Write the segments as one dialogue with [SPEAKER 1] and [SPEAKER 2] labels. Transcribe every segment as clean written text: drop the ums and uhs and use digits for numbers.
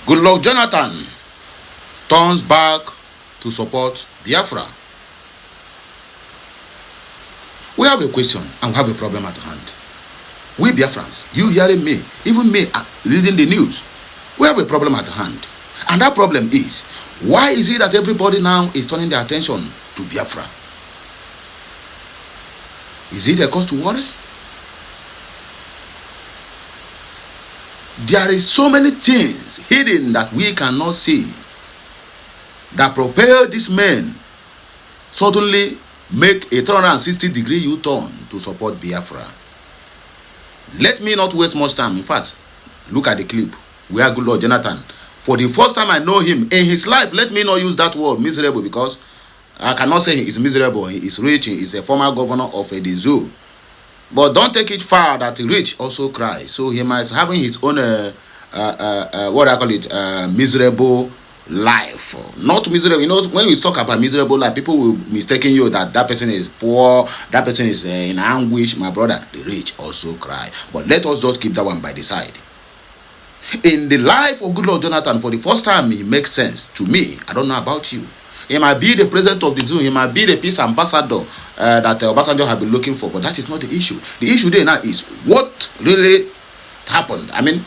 [SPEAKER 1] Goodluck Jonathan turns back to support Biafra. We have a question and we have a problem at hand. We Biafrans, you hearing me, even me reading the news, we have a problem at hand. And that problem is, why is it that everybody now is turning their attention to Biafra? Is it a cause to worry? There is so many things hidden that we cannot see that propel these men suddenly make a 360-degree U-turn to support Biafra. Let me not waste much time. In fact, look at the clip where Goodluck Jonathan, for the first time I know him in his life, let me not use that word miserable, because I cannot say he is miserable. He is rich. He is a former governor of the zoo. But don't take it far that rich also cry. So he might having his own what I call it, miserable life. Not miserable. You know, when we talk about miserable life, people will mistaken you that person is poor, that person is in anguish. My brother, the rich also cry. But let us just keep that one by the side. In the life of Goodluck Jonathan, for the first time, it makes sense to me. I don't know about you. He might be the president of the zoo. He might be the peace ambassador that Obasanjo have been looking for. But that is not the issue. The issue there now is what really happened. I mean,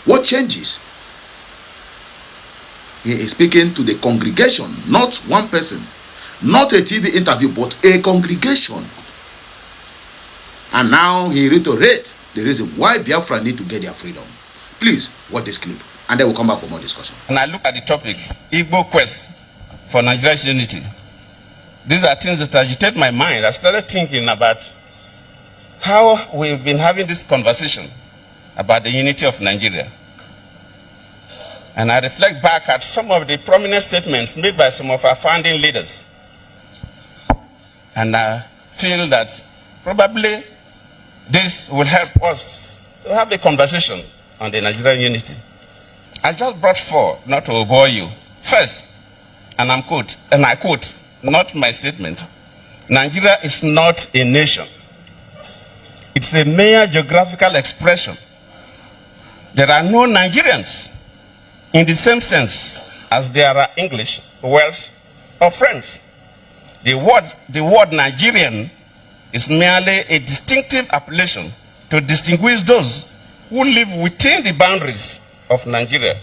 [SPEAKER 1] what changes? He is speaking to the congregation, not one person, not a TV interview, but a congregation. And now he reiterates the reason why Biafra need to get their freedom. Please watch this clip, and then we'll come back for more discussion.
[SPEAKER 2] And I look at the topic, Igbo quest for Nigeria's unity. These are things that agitate my mind. I started thinking about how we've been having this conversation about the unity of Nigeria. And I reflect back at some of the prominent statements made by some of our founding leaders. And I feel that probably this will help us to have a conversation on the Nigerian unity. I just brought four, not to bore you. First, and I quote, not my statement, Nigeria is not a nation. It's a mere geographical expression. There are no Nigerians in the same sense as there are English, Welsh, or French. The word Nigerian is merely a distinctive appellation to distinguish those who live within the boundaries of Nigeria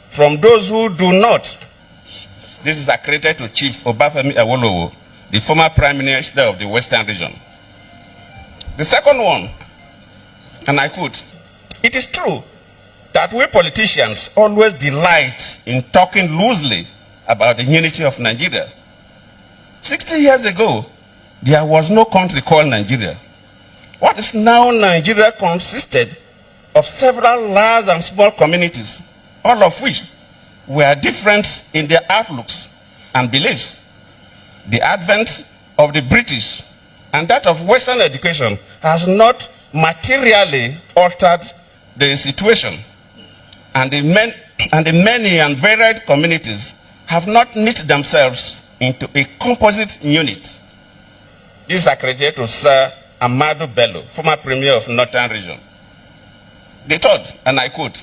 [SPEAKER 2] from those who do not. This is accredited to Chief Obafemi Awolowo, the former Prime Minister of the Western region. The second one, and I quote, it is true that we politicians always delight in talking loosely about the unity of Nigeria. 60 years ago, there was no country called Nigeria. What is now Nigeria consisted of several large and small communities, all of which were different in their outlooks and beliefs. The advent of the British and that of Western education has not materially altered the situation, and the many and varied communities have not knit themselves into a composite unit. This is accredited to Sir Amadou Bello, former Premier of Northern Region. The third, and I quote,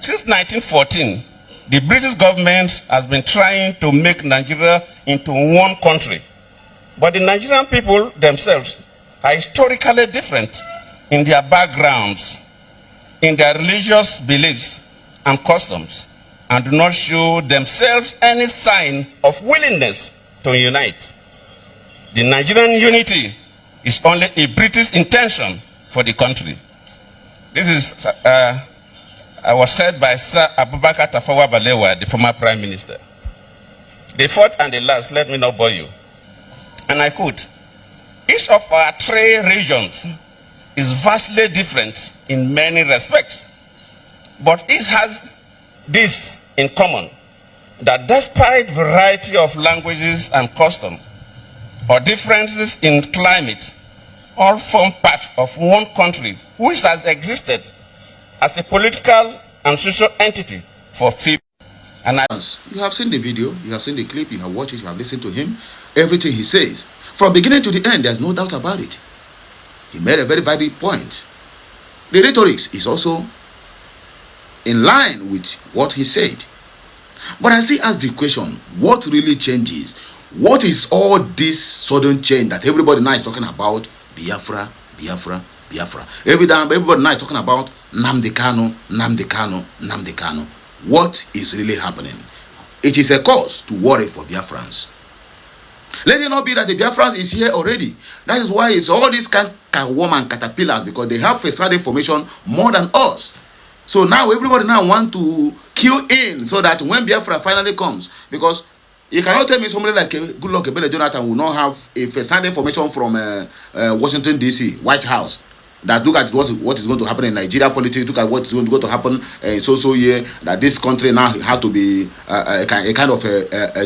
[SPEAKER 2] since 1914, the British government has been trying to make Nigeria into one country. But the Nigerian people themselves are historically different in their backgrounds, in their religious beliefs and customs, and do not show themselves any sign of willingness to unite. The Nigerian unity is only a British intention for the country. This is was said by Sir Abubakar Tafawa Balewa, the former Prime Minister. The fourth and the last, let me not bore you. And I quote, each of our three regions is vastly different in many respects, but each has this in common, that despite variety of languages and custom, or differences in climate, all form part of one country which has existed as a political and social entity for 50. And
[SPEAKER 1] you have seen the video, you have seen the clip, you have watched it, you have listened to him, everything he says. From beginning to the end, there's no doubt about it. He made a very valid point. The rhetorics is also in line with what he said. But I still ask the question, what really changes? What is all this sudden change that everybody now is talking about? Biafra, Biafra, Biafra. Everybody now is talking about Nnamdi Kanu, Nnamdi Kanu, Nnamdi Kanu. What is really happening? It is a cause to worry for Biafrans. Let it not be that the Biafrans is here already. That is why it's all these woman caterpillars, because they have first-hand information more than us. So now everybody now want to queue in so that when Biafra finally comes, because you cannot tell me somebody like Goodluck Ebele Jonathan will not have a first-hand information from Washington D.C., White House, that look at what is going to happen in Nigeria politics, look at what is going to happen in so year, that this country now has to be a kind of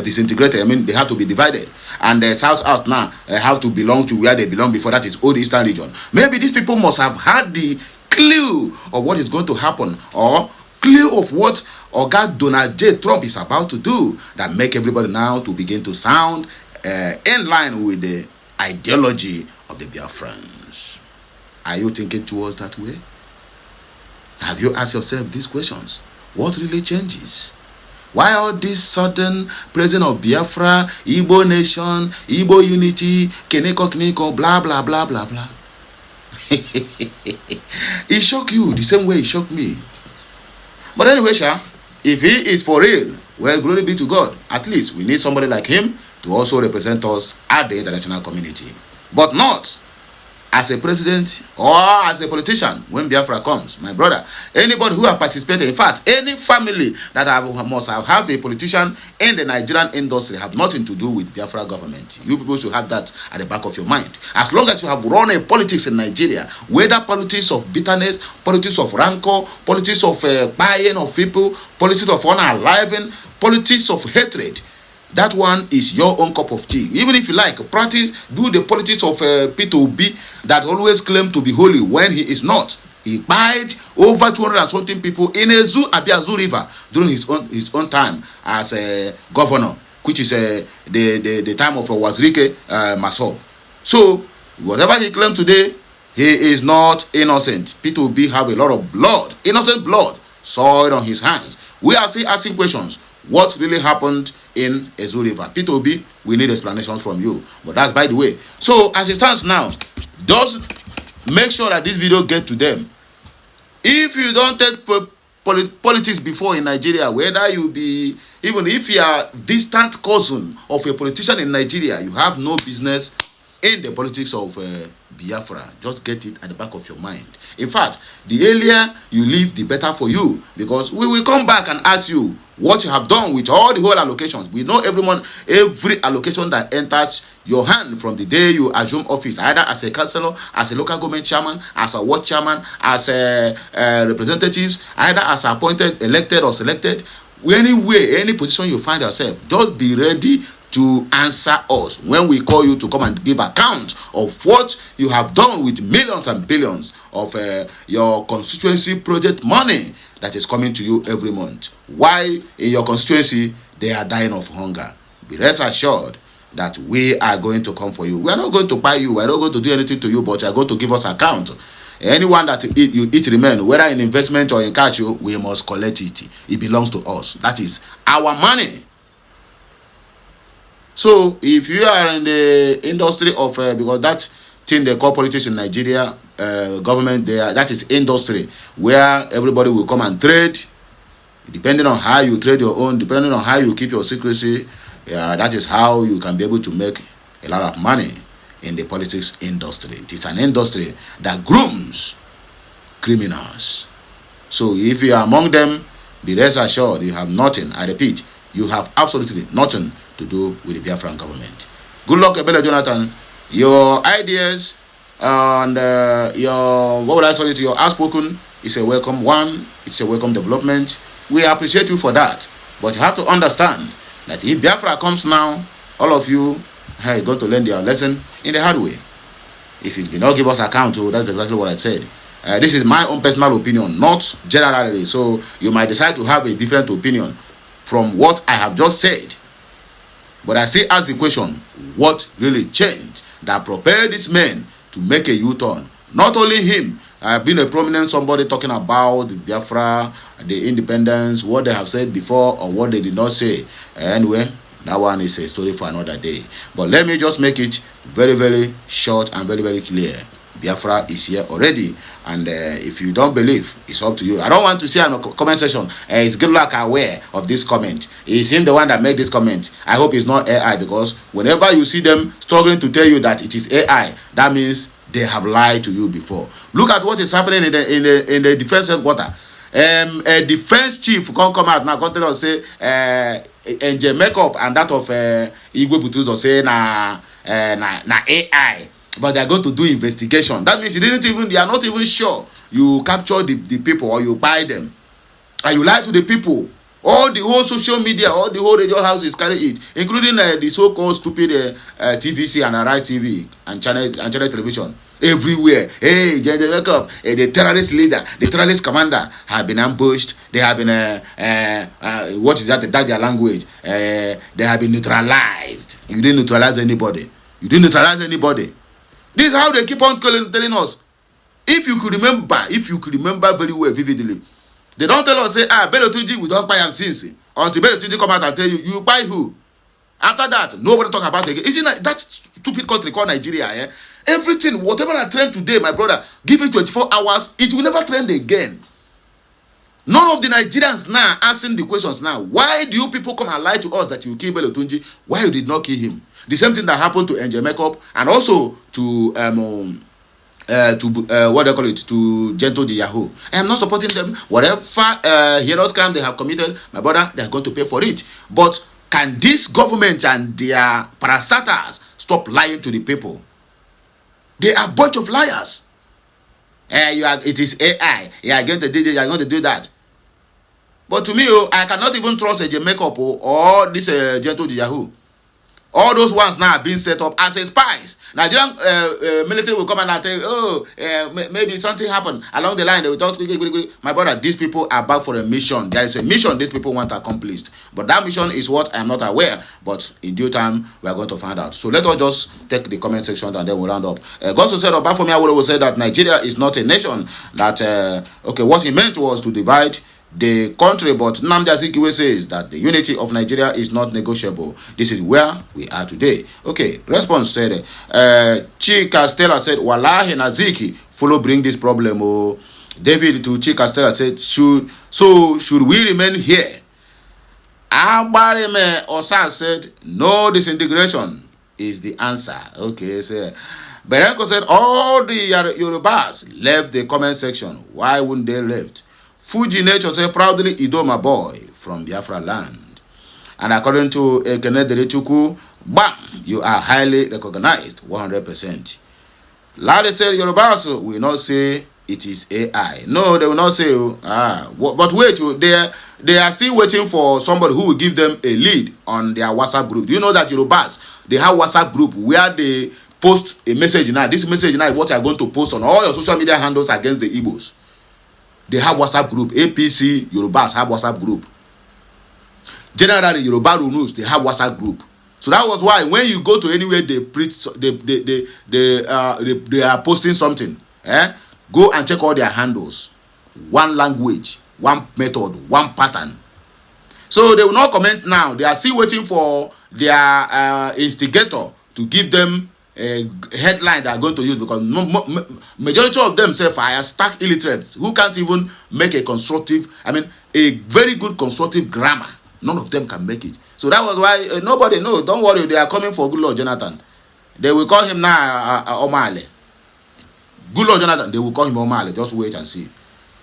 [SPEAKER 1] disintegrated. I mean, they have to be divided, and the South House now have to belong to where they belong before, that is old Eastern region. Maybe these people must have had the clue of what is going to happen, or clue of what Oga Donald J. Trump is about to do, that make everybody now to begin to sound in line with the ideology of the Biafrans. Are you thinking towards that way? Have you asked yourself these questions? What really changes? Why all this sudden presence of Biafra, Igbo nation, Igbo unity, Keneko, blah, blah, blah, blah, blah? It shocked you the same way it shocked me. But anyway, if he is for real, well, glory be to God. At least we need somebody like him to also represent us at the international community. But not as a president or as a politician when Biafra comes. My brother, anybody who has participated, in fact, any family that must have a politician in the Nigerian industry have nothing to do with Biafra government. You people should have that at the back of your mind. As long as you have run a politics in Nigeria, whether politics of bitterness, politics of rancor, politics of buying of people, politics of unaliving, politics of hatred, that one is your own cup of tea. Even if you like, do the politics of Peter Obi that always claim to be holy when he is not. He buyed over 200 and something people in a Abiazu River during his own time as a governor, which is the time of Wazirike Masob. So, whatever he claims today, he is not innocent. Peter Obi have a lot of blood, innocent blood, soiled on his hands. We are still asking questions. What really happened in Ezu River? Peter Obi, we need explanations from you. But that's by the way. So as it stands now, just make sure that this video gets to them. If you don't test politics before in Nigeria, whether you be, even if you are distant cousin of a politician in Nigeria, you have no business in the politics of Biafra. Just get it at the back of your mind. In fact, the earlier you leave, the better for you, because we will come back and ask you what you have done with all the whole allocations. We know every allocation that enters your hand from the day you assume office, either as a councillor, as a local government chairman, as a ward chairman, as a representatives, either as appointed, elected or selected. Anyway, any position you find yourself, just be ready to answer us when we call you to come and give account of what you have done with millions and billions of your constituency project money that is coming to you every month. Why in your constituency they are dying of hunger? Be rest assured that we are going to come for you. We are not going to buy you. We are not going to do anything to you, but you are going to give us account. Anyone that you eat remain, whether in investment or in cash, we must collect it. It belongs to us. That is our money. So if you are in the industry of because that thing they call politics in Nigeria, government there, that is industry where everybody will come and trade, depending on how you trade your own, depending on how you keep your secrecy. That is how you can be able to make a lot of money in the politics industry. It is an industry that grooms criminals. So if you are among them, be rest assured you have nothing. I repeat, you have absolutely nothing to do with the Biafran government. Goodluck Ebele Jonathan, your ideas and your outspoken is a welcome one. It's a welcome development. We appreciate you for that. But you have to understand that if Biafra comes now, all of you are going to learn your lesson in the hard way. If you do not give us account, that's exactly what I said. This is my own personal opinion, not generally. So you might decide to have a different opinion from what I have just said. But I still ask the question, what really changed that propelled this man to make a U-turn? Not only him, I've been a prominent somebody talking about the Biafra, the independence, what they have said before or what they did not say. Anyway, that one is a story for another day. But let me just make it very, very short and very, very clear. Biafra is here already, and if you don't believe, it's up to you. I don't want to see in the comment section, it's good luck aware of this comment. It's him the one that made this comment. I hope it's not AI, because whenever you see them struggling to tell you that it is AI, that means they have lied to you before. Look at what is happening in the defense headquarters. A defense chief come out now, come tell us say NJ makeup and that of Igwe Butuzo say na AI. But they are going to do investigation. That means they are not even sure you capture the people or you buy them. And you lie to the people. All the whole social media, all the whole radio houses carry it, including the so-called stupid TVC and Arise TV and channel television. Everywhere. Hey, gender wake up. The terrorist leader, the terrorist commander have been ambushed. They have been, what is that? That's their language. They have been neutralized. You didn't neutralize anybody. You didn't neutralize anybody. This is how they keep on telling us. If you could remember very well, vividly, they don't tell us, say, Bello Tunji, we don't buy him since. Until Bello Tunji come out and tell you, you buy who? After that, nobody talk about it again. Isn't that stupid country called Nigeria? Eh? Everything, whatever I trend today, my brother, give it 24 hours, it will never trend again. None of the Nigerians now asking the questions now. Why do you people come and lie to us that you kill Bello Tunji? Why you did not kill him? The same thing that happened to NJ Makeup and also to what they call it, to Gentle the Yahoo. I am not supporting them. Whatever heinous crime they have committed, my brother, they are going to pay for it. But can this government and their parastatals stop lying to the people? They are a bunch of liars. It is AI. You are going to do this, you are going to do that. But to me, I cannot even trust a Makeup or this Gentle the Yahoo. All those ones now are being set up as a spies. Nigerian military will come and tell you, maybe something happened along the line. They will talk, my brother, these people are back for a mission. There is a mission these people want accomplished. But that mission is what I am not aware. But in due time, we are going to find out. So let us just take the comment section and then we'll round up. Gonzo said, apart from me, I would say that Nigeria is not a nation. That, what he meant was to divide the country, but Nnamdi Azikiwe says that the unity of Nigeria is not negotiable. This is where we are today. Okay, response said, Chika Stella said, Wallahi Naziki, follow bring this problem. Oh, David to Chika Stella said, should we remain here? Abareme Osa said, no disintegration is the answer. Okay, so Berenko said, all the Yorubas left the comment section. Why wouldn't they left? Fuji Nature said, proudly Idoma boy from Biafra land. And according to Ekene Derechukwu, bam, you are highly recognized, 100%. Lade said, Yorubas will not say it is AI. No, they will not say, but wait, they are still waiting for somebody who will give them a lead on their WhatsApp group. Do you know that Yorubas, they have WhatsApp group where they post a message now. This message now is what you are going to post on all your social media handles against the Igbos. They have WhatsApp group. APC Yorubas have WhatsApp group. Generally, Yoruba Runus, they have WhatsApp group. So that was why when you go to anywhere they preach, they are posting something. Go and check all their handles. One language, one method, one pattern. So they will not comment now. They are still waiting for their instigator to give them a headline they are going to use, because majority of them are stark illiterates who can't even make a very good constructive grammar. None of them can make it. So that was why nobody knows. Don't worry, they are coming for Good Lord Jonathan. They will call him now Omale. Good Lord Jonathan, they will call him Omale. Just wait and see.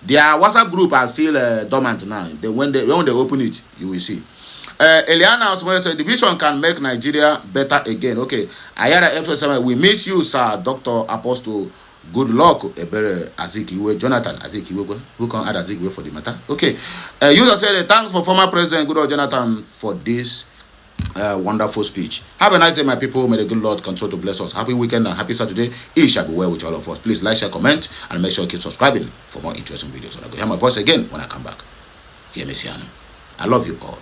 [SPEAKER 1] Their WhatsApp group are still dormant now. When they open it, you will see. Eliana said, division can make Nigeria better again. Okay. Ayara F7, we miss you, sir. Dr. Apostle, good luck. Ebere Azikiwe, Jonathan Azikiwe, who can add Azikiwe for the matter. Okay. User said, thanks for former President Good Lord Jonathan for this wonderful speech. Have a nice day, my people. May the good Lord continue to bless us. Happy weekend and happy Saturday. It shall be well with all of us. Please like, share, comment, and make sure you keep subscribing for more interesting videos. And I will hear my voice again when I come back. Hear me, Siano. I love you all.